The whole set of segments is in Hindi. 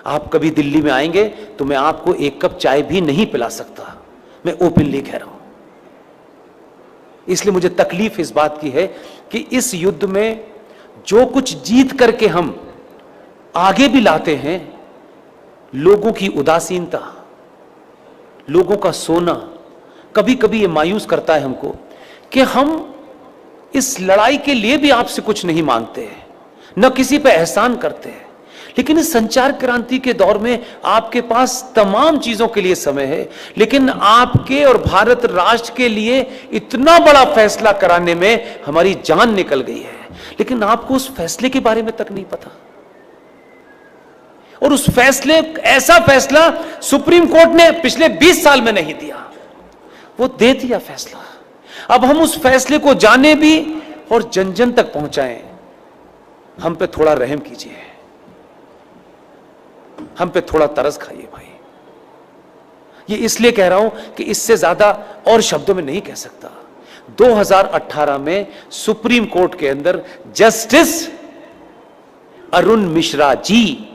आप कभी दिल्ली में आएंगे तो मैं आपको एक कप चाय भी नहीं पिला सकता, मैं ओपनली कह रहा हूं। इसलिए मुझे तकलीफ इस बात की है कि इस युद्ध में जो कुछ जीत करके हम आगे भी लाते हैं, लोगों की उदासीनता, लोगों का सोना कभी कभी ये मायूस करता है हमको कि हम इस लड़ाई के लिए भी आपसे कुछ नहीं मांगते हैं, न किसी पे एहसान करते हैं। लेकिन इस संचार क्रांति के दौर में आपके पास तमाम चीजों के लिए समय है, लेकिन आपके और भारत राष्ट्र के लिए इतना बड़ा फैसला कराने में हमारी जान निकल गई है, लेकिन आपको उस फैसले के बारे में तक नहीं पता। और उस फैसले, ऐसा फैसला सुप्रीम कोर्ट ने पिछले 20 साल में नहीं दिया, वो दे दिया फैसला। अब हम उस फैसले को जाने भी और जन जन तक पहुंचाएं। हम पे थोड़ा रहम कीजिए, हम पे थोड़ा तरस खाइए भाई। ये इसलिए कह रहा हूं कि इससे ज्यादा और शब्दों में नहीं कह सकता। 2018 में सुप्रीम कोर्ट के अंदर जस्टिस अरुण मिश्रा जी,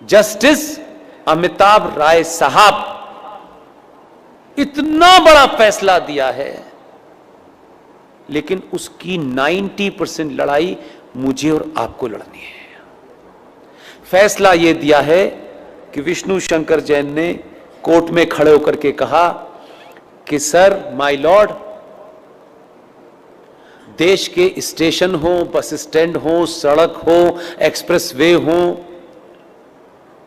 जस्टिस अमिताभ राय साहब इतना बड़ा फैसला दिया है, लेकिन उसकी 90% लड़ाई मुझे और आपको लड़नी है। फैसला यह दिया है कि विष्णु शंकर जैन ने कोर्ट में खड़े होकर के कहा कि सर, माय लॉर्ड, देश के स्टेशन हो, बस स्टैंड हो, सड़क हो, एक्सप्रेसवे हो,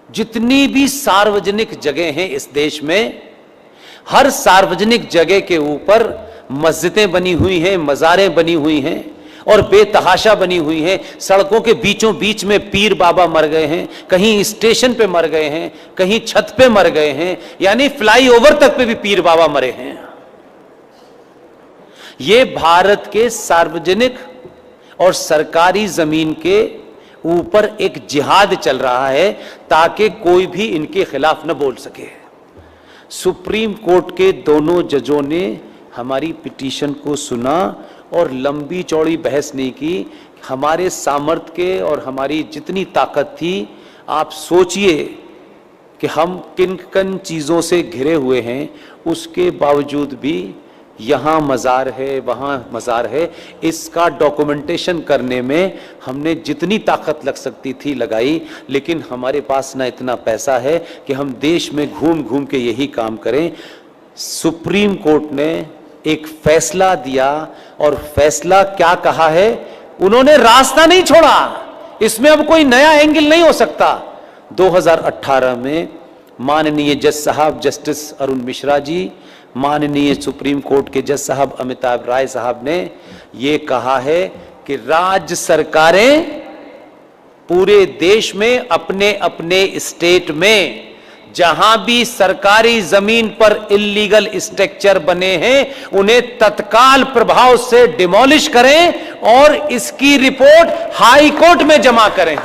जितनी भी सार्वजनिक जगह हैं इस देश में, हर सार्वजनिक जगह के ऊपर मस्जिदें बनी हुई हैं, मज़ारें बनी हुई हैं और बेतहाशा बनी हुई हैं। सड़कों के बीचों बीच में पीर बाबा मर गए हैं, कहीं स्टेशन पे मर गए हैं, कहीं छत पे मर गए हैं, यानी फ्लाईओवर तक पे भी पीर बाबा मरे हैं। ये भारत के सार्वजनिक और सरकारी जमीन के ऊपर एक जिहाद चल रहा है ताकि कोई भी इनके खिलाफ न बोल सके। सुप्रीम कोर्ट के दोनों जजों ने हमारी पिटीशन को सुना और लंबी चौड़ी बहस नहीं की। हमारे सामर्थ्य के और हमारी जितनी ताकत थी, आप सोचिए कि हम किन किन चीज़ों से घिरे हुए हैं, उसके बावजूद भी यहाँ मज़ार है, वहाँ मज़ार है, इसका डॉक्यूमेंटेशन करने में हमने जितनी ताकत लग सकती थी लगाई, लेकिन हमारे पास ना इतना पैसा है कि हम देश में घूम घूम के यही काम करें। सुप्रीम कोर्ट ने एक फैसला दिया और फैसला क्या कहा है, उन्होंने रास्ता नहीं छोड़ा, इसमें अब कोई नया एंगल नहीं हो सकता। 2018 में माननीय जज साहब जस्टिस अरुण मिश्रा जी, माननीय सुप्रीम कोर्ट के जज साहब अमिताभ राय साहब ने यह कहा है कि राज्य सरकारें पूरे देश में अपने अपने स्टेट में जहां भी सरकारी जमीन पर इल्लीगल स्ट्रक्चर बने हैं, उन्हें तत्काल प्रभाव से डिमोलिश करें और इसकी रिपोर्ट हाई कोर्ट में जमा करें।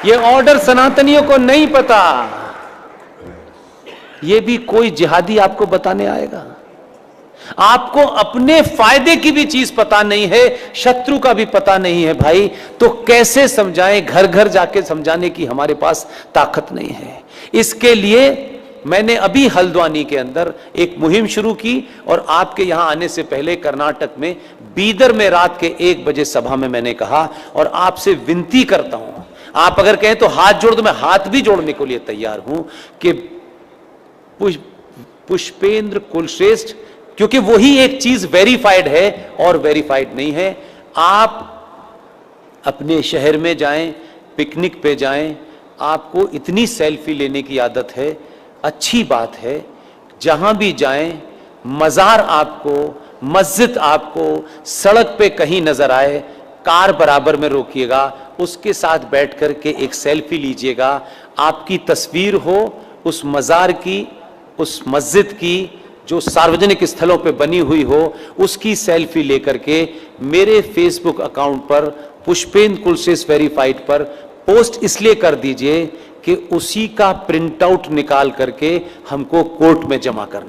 यह ऑर्डर सनातनियों को नहीं पता, यह भी कोई जिहादी आपको बताने आएगा। आपको अपने फायदे की भी चीज पता नहीं है, शत्रु का भी पता नहीं है भाई, तो कैसे समझाएं? घर घर जाके समझाने की हमारे पास ताकत नहीं है। इसके लिए मैंने अभी हल्द्वानी के अंदर एक मुहिम शुरू की और आपके यहां आने से पहले कर्नाटक में बीदर में रात के 1 बजे सभा में मैंने कहा, और आपसे विनती करता हूं, आप अगर कहें तो हाथ जोड़ दो, मैं हाथ भी जोड़ने के लिए तैयार हूं कि पुष्पेंद्र कुलश्रेष्ठ, क्योंकि वही एक चीज वेरीफाइड है और वेरीफाइड नहीं है। आप अपने शहर में जाएं, पिकनिक पे जाएं, आपको इतनी सेल्फी लेने की आदत है, अच्छी बात है। जहां भी जाएं, मज़ार आपको, मस्जिद आपको सड़क पे कहीं नजर आए, कार बराबर में रोकिएगा, उसके साथ बैठ कर के एक सेल्फी लीजिएगा। आपकी तस्वीर हो उस मज़ार की, उस मस्जिद की जो सार्वजनिक स्थलों पे बनी हुई हो, उसकी सेल्फी लेकर के मेरे फेसबुक अकाउंट पर पुष्पेंद्र कुलश्रेष्ठ वेरीफाइड पर पोस्ट इसलिए कर दीजिए कि उसी का प्रिंट आउट निकाल करके हमको कोर्ट में जमा करना।